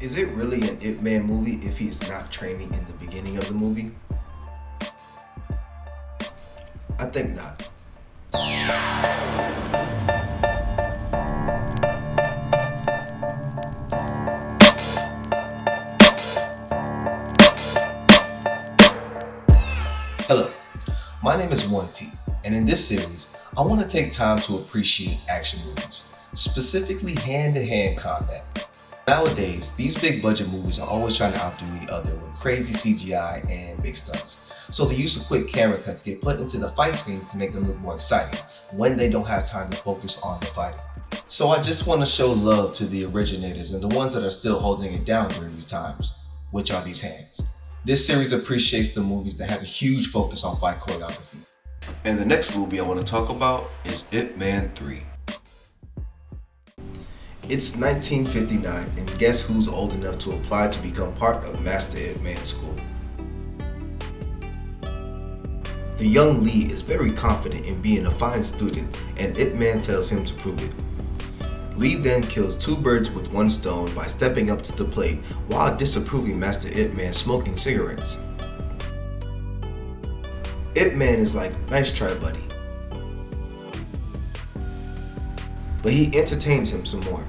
Is it really an Ip Man movie if he's not training in the beginning of the movie? I think not. Hello, my name is 1T, and in this series, I want to take time to appreciate action movies, specifically hand-to-hand combat. Nowadays, these big budget movies are always trying to outdo the other with crazy CGI and big stunts. So the use of quick camera cuts get put into the fight scenes to make them look more exciting when they don't have time to focus on the fighting. So I just want to show love to the originators and the ones that are still holding it down during these times, which are these hands. This series appreciates the movies that has a huge focus on fight choreography. And the next movie I want to talk about is Ip Man 3. It's 1959, and guess who's old enough to apply to become part of Master Ip Man School? The young Lee is very confident in being a fine student, and Ip Man tells him to prove it. Lee then kills two birds with one stone by stepping up to the plate while disapproving Master Ip Man smoking cigarettes. Ip Man is like, "Nice try, buddy." But he entertains him some more.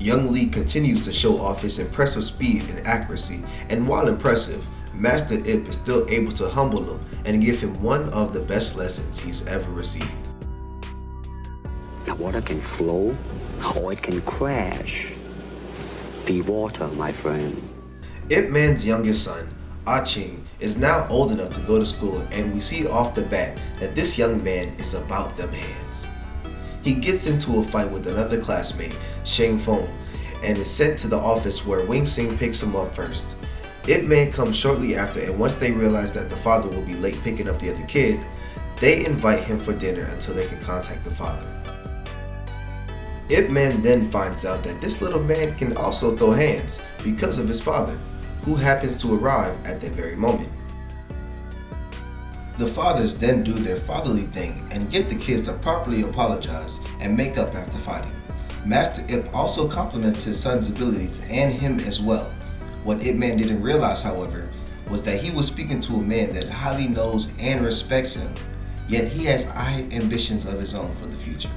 Young Lee continues to show off his impressive speed and accuracy, and while impressive, Master Ip is still able to humble him and give him one of the best lessons he's ever received. Now water can flow or it can crash. Be water, my friend. Ip Man's youngest son, Ah-Ching, is now old enough to go to school, and we see off the bat that this young man is about them hands. He gets into a fight with another classmate, Sheng Feng, and is sent to the office where Wing Sing picks him up first. Ip Man comes shortly after, and once they realize that the father will be late picking up the other kid, they invite him for dinner until they can contact the father. Ip Man then finds out that this little man can also throw hands because of his father, who happens to arrive at that very moment. The fathers then do their fatherly thing and get the kids to properly apologize and make up after fighting. Master Ip also compliments his son's abilities and him as well. What Ip Man didn't realize, however, was that he was speaking to a man that highly knows and respects him, yet he has high ambitions of his own for the future.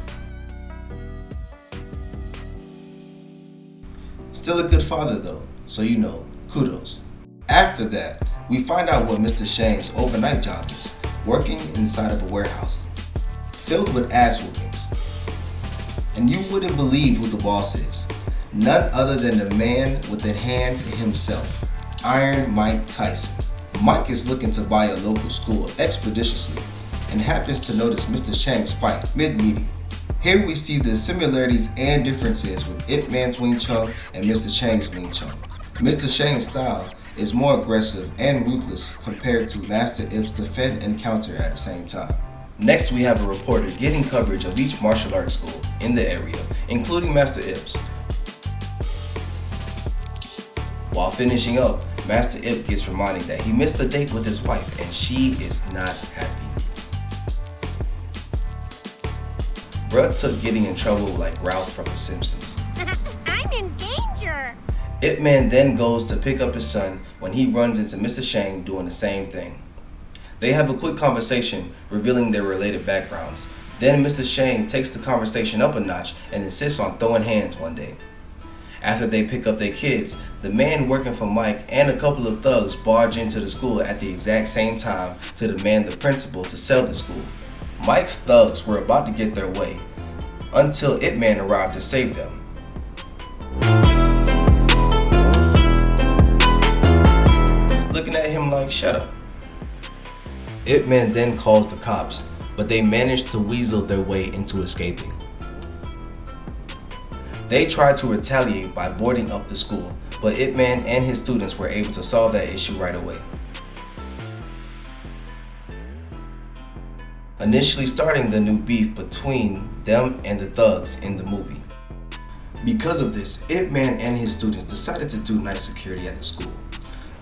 Still a good father though, so kudos. After that, we find out what Mr. Shang's overnight job is, working inside of a warehouse, filled with ass whoopings. And you wouldn't believe who the boss is. None other than the man with the hands himself, Iron Mike Tyson. Mike is looking to buy a local school expeditiously and happens to notice Mr. Shang's fight mid-meeting. Here we see the similarities and differences with Ip Man's Wing Chun and Mr. Shang's Wing Chun. Mr. Shang's style is more aggressive and ruthless compared to Master Ip's defend and counter at the same time. Next, we have a reporter getting coverage of each martial arts school in the area, including Master Ip's. While finishing up, Master Ip gets reminded that he missed a date with his wife and she is not happy. Bruh took getting in trouble like Ralph from The Simpsons. I'm in danger! Ip Man then goes to pick up his son when he runs into Mr. Shang doing the same thing. They have a quick conversation revealing their related backgrounds. Then Mr. Shang takes the conversation up a notch and insists on throwing hands one day. After they pick up their kids, the man working for Mike and a couple of thugs barge into the school at the exact same time to demand the principal to sell the school. Mike's thugs were about to get their way until Ip Man arrived to save them. Looking at him like, shut up. Ip Man then calls the cops, but they manage to weasel their way into escaping. They tried to retaliate by boarding up the school, but Ip Man and his students were able to solve that issue right away. Initially starting the new beef between them and the thugs in the movie. Because of this, Ip Man and his students decided to do night security at the school.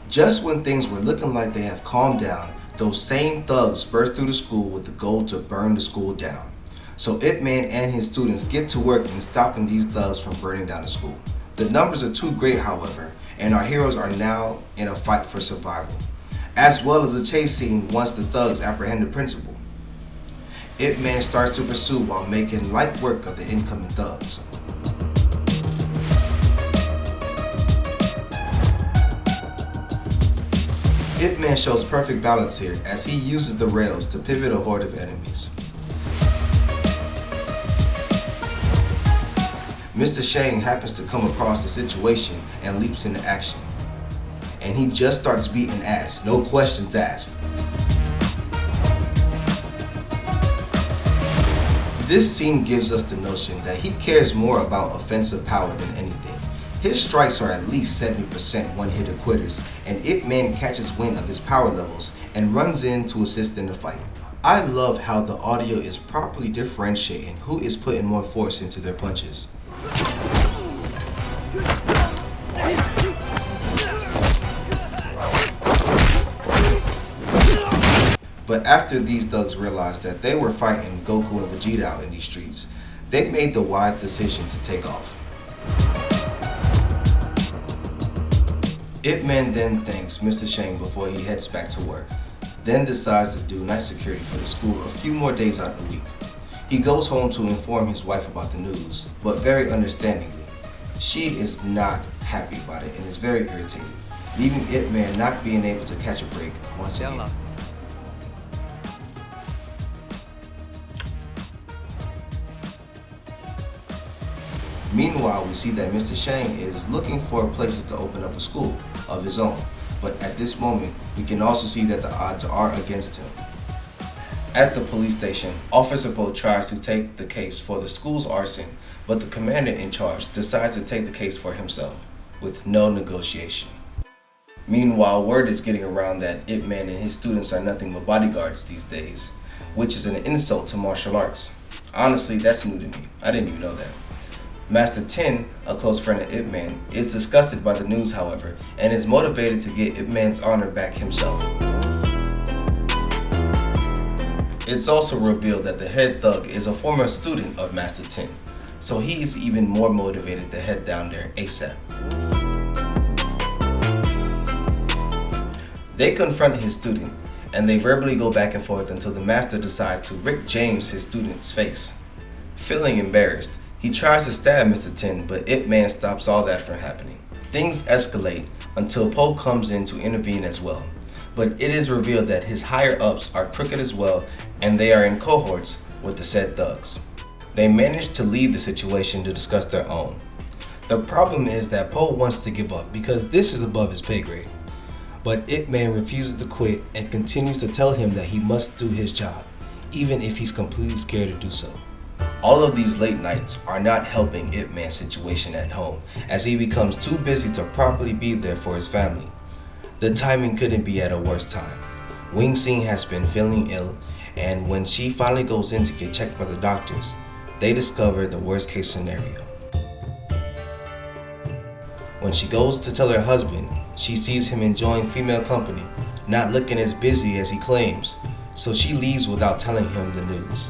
Just when things were looking like they have calmed down, Those same thugs burst through the school with the goal to burn the school down. So Ip Man and his students get to work in stopping these thugs from burning down the school. The numbers are too great, however, and our heroes are now in a fight for survival, as well as a chase scene once the thugs apprehend the principal. Ip Man starts to pursue while making light work of the incoming thugs. Ip Man shows perfect balance here as he uses the rails to pivot a horde of enemies. Mr. Shang happens to come across the situation and leaps into action. And he just starts beating ass, no questions asked. This scene gives us the notion that he cares more about offensive power than anything. His strikes are at least 70% one-hitter quitters, and Ip Man catches wind of his power levels and runs in to assist in the fight. I love how the audio is properly differentiating who is putting more force into their punches. But after these thugs realized that they were fighting Goku and Vegeta out in these streets, they made the wise decision to take off. Ip Man then thanks Mr. Shang before he heads back to work, then decides to do night security for the school a few more days out of the week. He goes home to inform his wife about the news, but very understandingly, she is not happy about it and is very irritated, leaving Ip Man not being able to catch a break once again. Meanwhile, we see that Mr. Shang is looking for places to open up a school of his own, but at this moment, we can also see that the odds are against him. At the police station, Officer Po tries to take the case for the school's arson, but the commander in charge decides to take the case for himself, with no negotiation. Meanwhile, word is getting around that Ip Man and his students are nothing but bodyguards these days, which is an insult to martial arts. Honestly, that's new to me. I didn't even know that. Master Tin, a close friend of Ip Man, is disgusted by the news, however, and is motivated to get Ip Man's honor back himself. It's also revealed that the head thug is a former student of Master Tin, so he is even more motivated to head down there ASAP. They confront his student, and they verbally go back and forth until the master decides to Rick James his student's face. Feeling embarrassed, he tries to stab Mr. Tin, but Ip Man stops all that from happening. Things escalate until Po comes in to intervene as well, but it is revealed that his higher-ups are crooked as well, and they are in cohorts with the said thugs. They manage to leave the situation to discuss their own. The problem is that Po wants to give up because this is above his pay grade, but Ip Man refuses to quit and continues to tell him that he must do his job, even if he's completely scared to do so. All of these late nights are not helping Ip Man's situation at home, as he becomes too busy to properly be there for his family. The timing couldn't be at a worse time. Wing Sing has been feeling ill, and when she finally goes in to get checked by the doctors, they discover the worst case scenario. When she goes to tell her husband, she sees him enjoying female company, not looking as busy as he claims, so she leaves without telling him the news.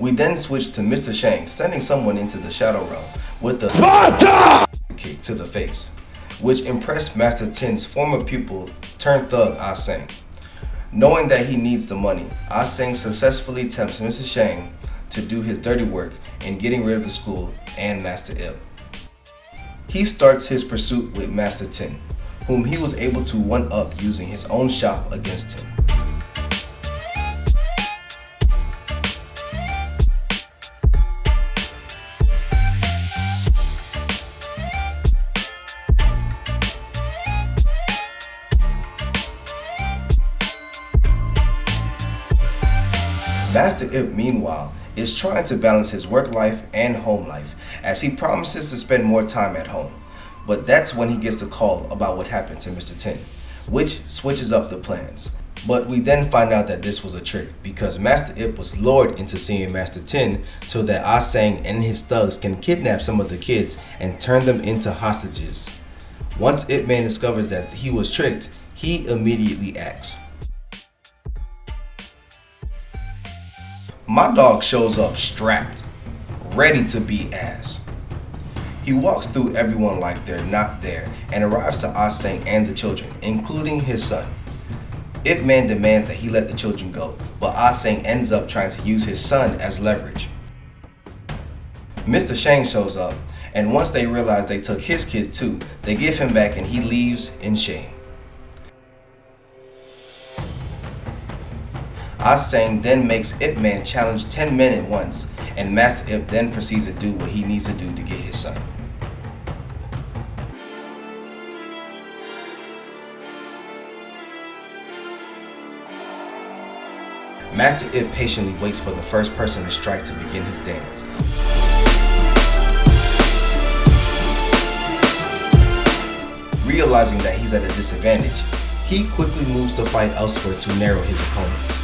We then switch to Mr. Shang sending someone into the Shadow Realm with a kick to the face, which impressed Master Tin's former pupil turned thug Ah Sang. Knowing that he needs the money, Ah Sang successfully tempts Mr. Shang to do his dirty work in getting rid of the school and Master Ip. He starts his pursuit with Master Tin, whom he was able to one-up using his own shop against him. Master Ip, meanwhile, is trying to balance his work life and home life as he promises to spend more time at home. But that's when he gets the call about what happened to Mr. Tin, which switches up the plans. But we then find out that this was a trick because Master Ip was lured into seeing Master Tin so that Ah Sang and his thugs can kidnap some of the kids and turn them into hostages. Once Ip Man discovers that he was tricked, he immediately acts. My dog shows up strapped, ready to beat ass. He walks through everyone like they're not there and arrives to Ah Seng and the children, including his son. Ip Man demands that he let the children go, but Ah Seng ends up trying to use his son as leverage. Mr. Shang shows up, and once they realize they took his kid too, they give him back and he leaves in shame. Ah Seng then makes Ip Man challenge 10 men at once, and Master Ip then proceeds to do what he needs to do to get his son. Master Ip patiently waits for the first person to strike to begin his dance. Realizing that he's at a disadvantage, he quickly moves the fight elsewhere to narrow his opponents.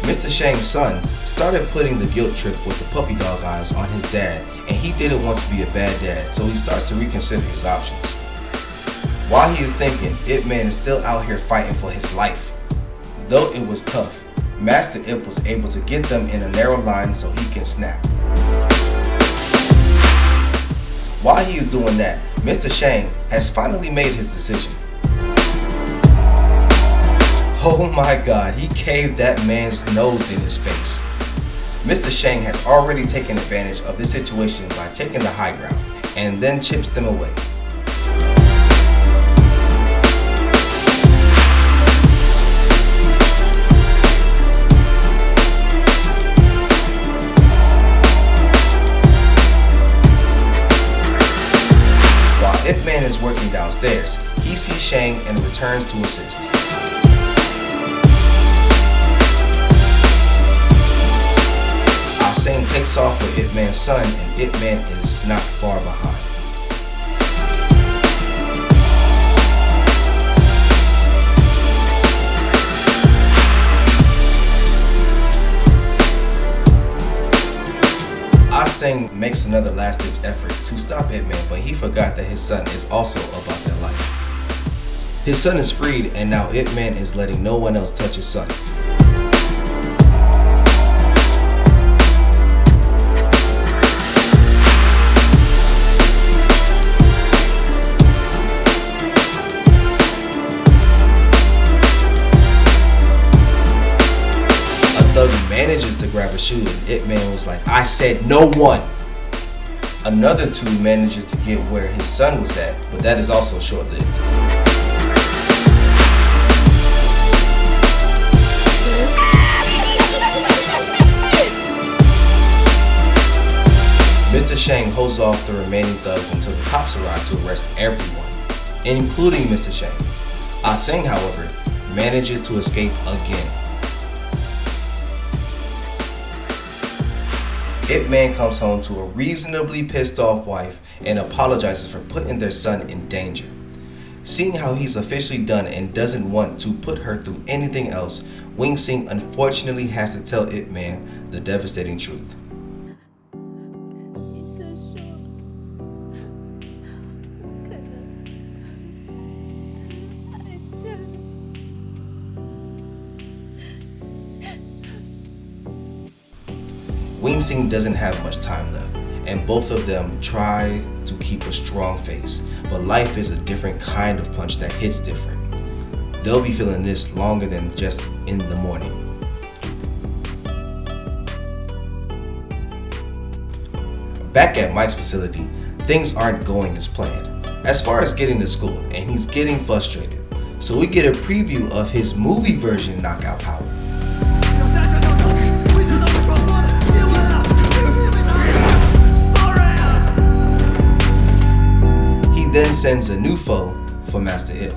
Mr. Shang's son started putting the guilt trip with the puppy dog eyes on his dad, and he didn't want to be a bad dad, so he starts to reconsider his options. While he is thinking, Ip Man is still out here fighting for his life. Though it was tough, Master Ip was able to get them in a narrow line so he can snap. While he is doing that, Mr. Shang has finally made his decision. Oh my god, he caved that man's nose in his face. Mr. Shang has already taken advantage of this situation by taking the high ground, and then chips them away. Ip Man is working downstairs. He sees Shang and returns to assist. Ah Seng takes off with Ip Man's son, and Ip Man is not far behind. Ah Seng makes another last-ditch effort to stop Ip Man, but he forgot that his son is also about that life. His son is freed, and now Ip Man is letting no one else touch his son. Thug manages to grab a shoe, and Ip Man was like, "I said no one." Another two manages to get where his son was at, but that is also short-lived. Mr. Shang holds off the remaining thugs until the cops arrive to arrest everyone, including Mr. Shang. Ah Seng, however, manages to escape again. Ip Man comes home to a reasonably pissed off wife and apologizes for putting their son in danger. Seeing how he's officially done and doesn't want to put her through anything else, Wing Sing unfortunately has to tell Ip Man the devastating truth. Wing Sing doesn't have much time left, and both of them try to keep a strong face, but life is a different kind of punch that hits different. They'll be feeling this longer than just in the morning. Back at Mike's facility, things aren't going as planned, as far as getting to school, and he's getting frustrated. So we get a preview of his movie version knockout power. Then sends a new foe for Master Ip.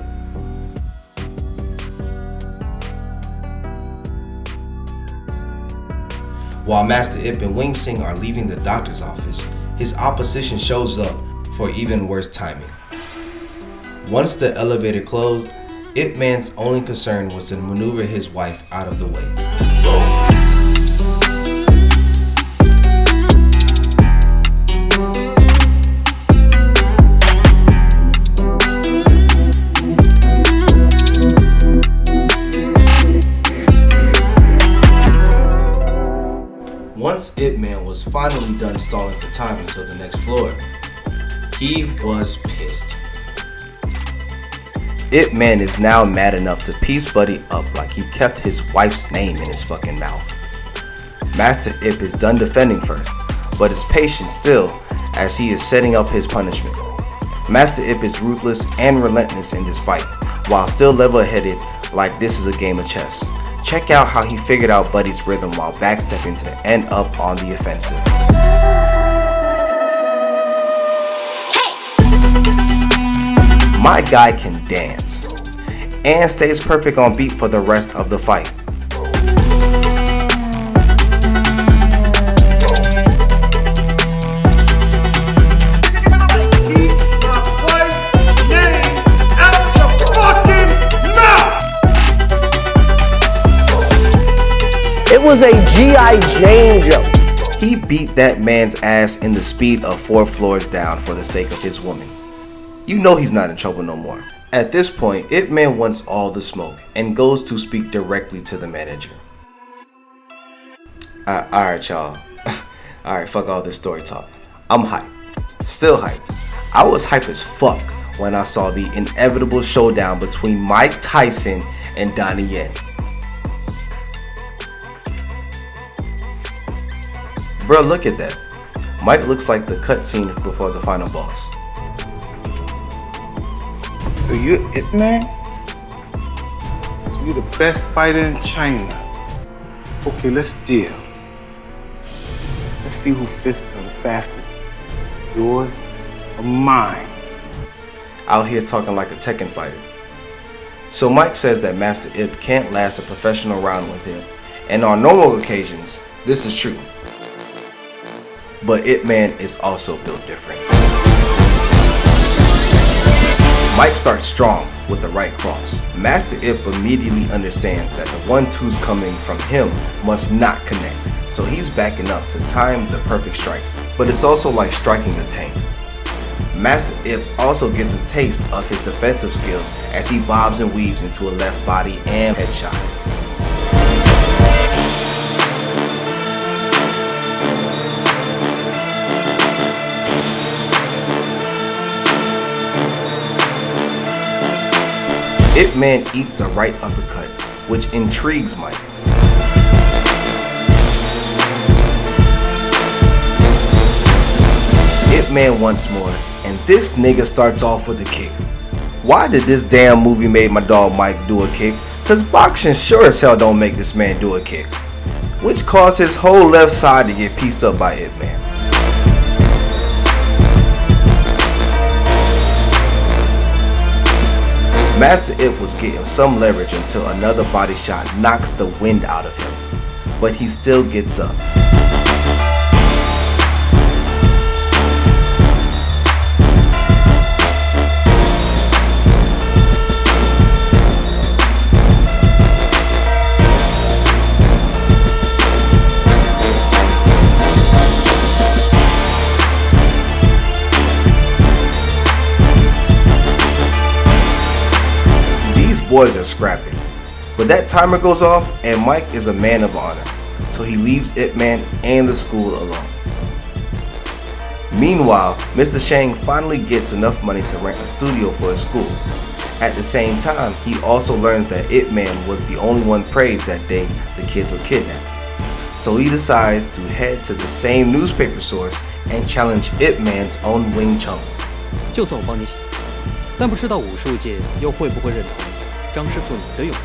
While Master Ip and Wing Sing are leaving the doctor's office, his opposition shows up for even worse timing. Once the elevator closed, Ip Man's only concern was to maneuver his wife out of the way. Once Ip Man was finally done stalling for time until the next floor, he was pissed. Ip Man is now mad enough to piece Buddy up like he kept his wife's name in his fucking mouth. Master Ip is done defending first, but is patient still as he is setting up his punishment. Master Ip is ruthless and relentless in this fight, while still level-headed like this is a game of chess. Check out how he figured out Buddy's rhythm while backstepping to end up on the offensive. My guy can dance and stays perfect on beat for the rest of the fight. It was a G.I. Jane jump. He beat that man's ass in the speed of 4 floors down for the sake of his woman. You know he's not in trouble no more. At this point, Ip Man wants all the smoke and goes to speak directly to the manager. Alright y'all. Alright, fuck all this story talk. I'm hyped. Still hyped. I was hyped as fuck when I saw the inevitable showdown between Mike Tyson and Donnie Yen. Bro, look at that. Mike looks like the cutscene before the final boss. So you're Ip Man? So you're the best fighter in China. Okay, let's deal. Let's see who fists are the fastest. Yours or mine? Out here talking like a Tekken fighter. So Mike says that Master Ip can't last a professional round with him, and on normal occasions, this is true. But Ip Man is also built different. Mike starts strong with the right cross. Master Ip immediately understands that the 1-2s coming from him must not connect, so he's backing up to time the perfect strikes. But it's also like striking a tank. Master Ip also gets a taste of his defensive skills as he bobs and weaves into a left body and headshot. Ip Man eats a right uppercut, which intrigues Mike. Ip Man once more, and this nigga starts off with a kick. Why did this damn movie made my dog Mike do a kick? Cause boxing sure as hell don't make this man do a kick. Which caused his whole left side to get pieced up by Ip Man. Master Ip was getting some leverage until another body shot knocks the wind out of him, but he still gets up. Boys are scrapping, but that timer goes off and Mike is a man of honor, so he leaves Ip Man and the school alone. Meanwhile, Mr. Shang finally gets enough money to rent a studio for his school. At the same time, he also learns that Ip Man was the only one praised that day the kids were kidnapped. So he decides to head to the same newspaper source and challenge Ip Man's own Wing Chun. 就算我帮你写，但不知道武术界又会不会认同张师傅你的咏春，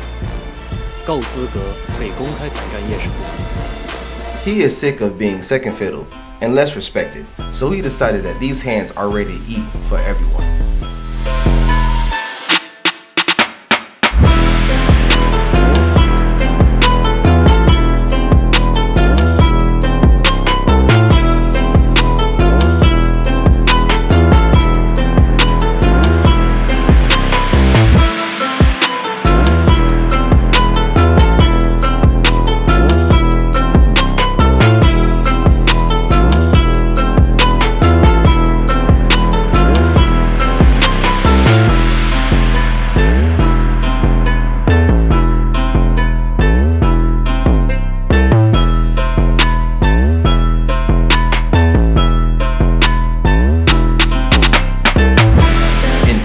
够资格可以公开挑战叶师傅。 He is sick of being second fiddle and less respected, so he decided that these hands are ready to eat for everyone.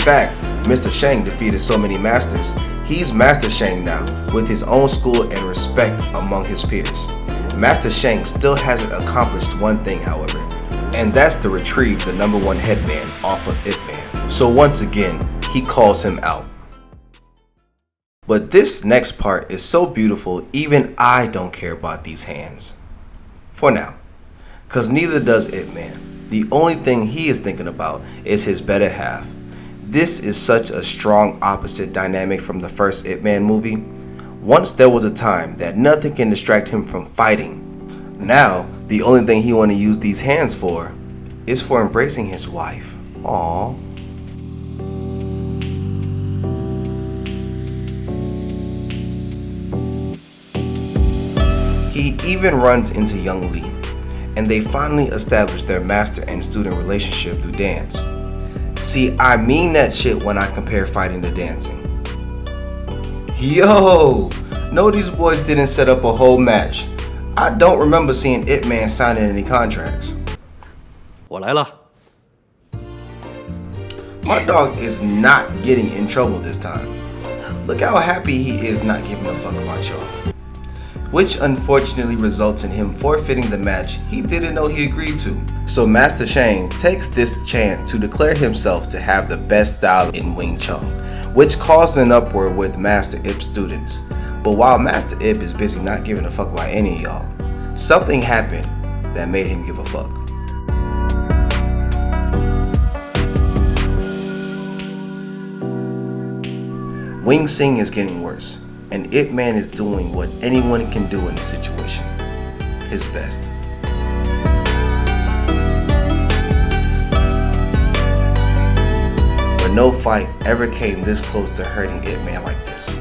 fact, Mr. Shang defeated so many masters, he's Master Shang now, with his own school and respect among his peers. Master Shang still hasn't accomplished one thing, however, and that's to retrieve the #1 headband off of Ip Man. So once again, he calls him out. But this next part is so beautiful, even I don't care about these hands. For now. Cause neither does Ip Man. The only thing he is thinking about is his better half. This is such a strong opposite dynamic from the first Ip Man movie. Once there was a time that nothing can distract him from fighting. Now, the only thing he want to use these hands for is for embracing his wife. Aww. He even runs into young Lee, and they finally establish their master and student relationship through dance. See, I mean that shit when I compare fighting to dancing. Yo, no, these boys didn't set up a whole match. I don't remember seeing Ip Man signing any contracts. 我来了。 My dog is not getting in trouble this time. Look how happy he is not giving a fuck about y'all. Which unfortunately results in him forfeiting the match he didn't know he agreed to. So Master Shang takes this chance to declare himself to have the best style in Wing Chun, which caused an uproar with Master Ip's students. But while Master Ip is busy not giving a fuck about any of y'all, something happened that made him give a fuck. Wing Sing is getting worse, and Ip Man is doing what anyone can do in this situation. His best. But no fight ever came this close to hurting Ip Man like this.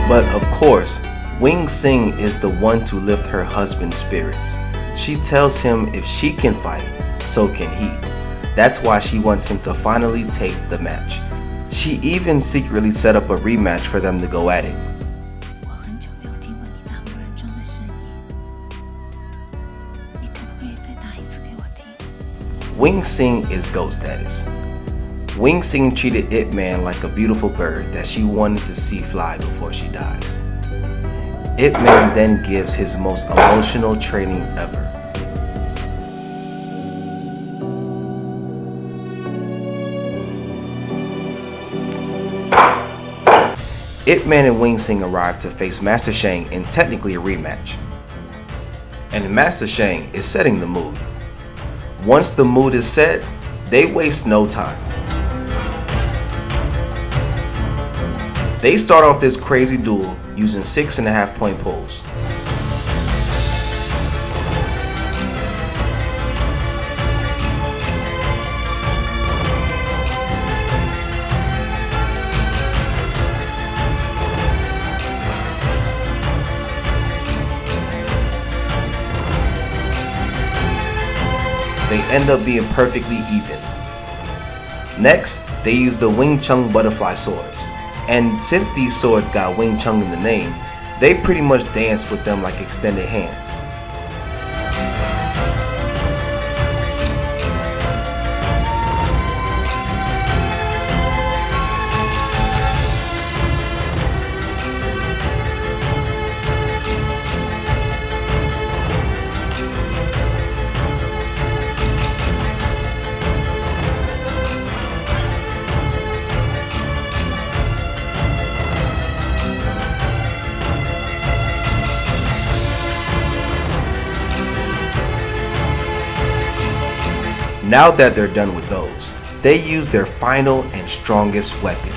But of course, Wing Sing is the one to lift her husband's spirits. She tells him if she can fight, so can he. That's why she wants him to finally take the match. She even secretly set up a rematch for them to go at it. Wing Sing is GOAT status. Wing Sing treated Ip Man like a beautiful bird that she wanted to see fly before she dies. Ip Man then gives his most emotional training ever. Ip Man and Wing Sing arrive to face Master Shang in technically a rematch. And Master Shang is setting the mood. Once the mood is set, they waste no time. They start off this crazy duel using 6.5 point poles. They end up being perfectly even. Next, they use the Wing Chun butterfly swords. And since these swords got Wing Chun in the name, they pretty much dance with them like extended hands. Now that they're done with those, they use their final and strongest weapon,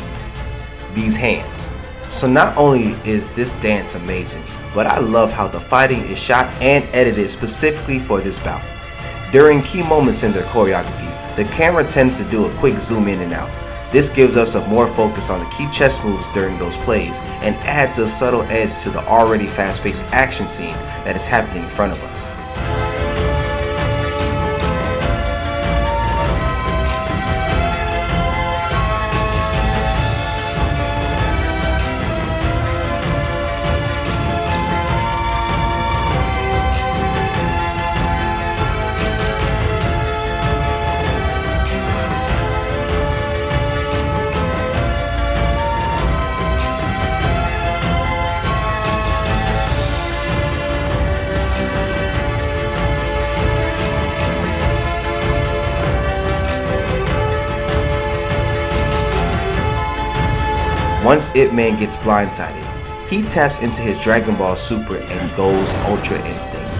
these hands. So not only is this dance amazing, but I love how the fighting is shot and edited specifically for this bout. During key moments in their choreography, the camera tends to do a quick zoom in and out. This gives us a more focus on the key chess moves during those plays and adds a subtle edge to the already fast-paced action scene that is happening in front of us. Once Ip Man gets blindsided, he taps into his Dragon Ball Super and goes Ultra Instinct.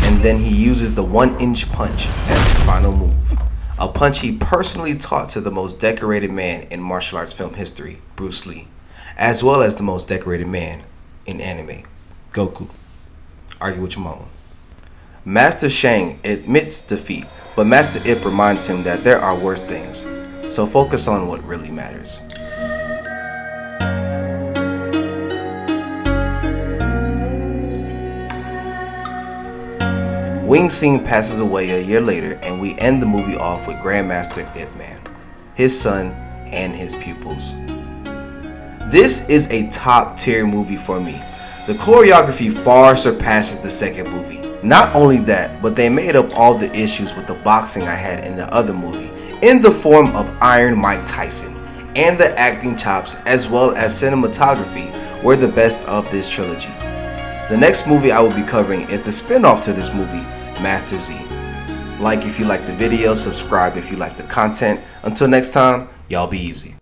And then he uses the 1-inch punch as his final move. A punch he personally taught to the most decorated man in martial arts film history, Bruce Lee, as well as the most decorated man in anime, Goku. Argue with your mama. Master Shang admits defeat, but Master Ip reminds him that there are worse things, so focus on what really matters. Wing Sing passes away a year later, and we end the movie off with Grandmaster Ip Man, his son, and his pupils. This is a top tier movie for me. The choreography far surpasses the second movie. Not only that, but they made up all the issues with the boxing I had in the other movie, in the form of Iron Mike Tyson, and the acting chops as well as cinematography were the best of this trilogy. The next movie I will be covering is the spin-off to this movie, Master Z. Like if you like the video, subscribe if you like the content. Until next time, y'all be easy.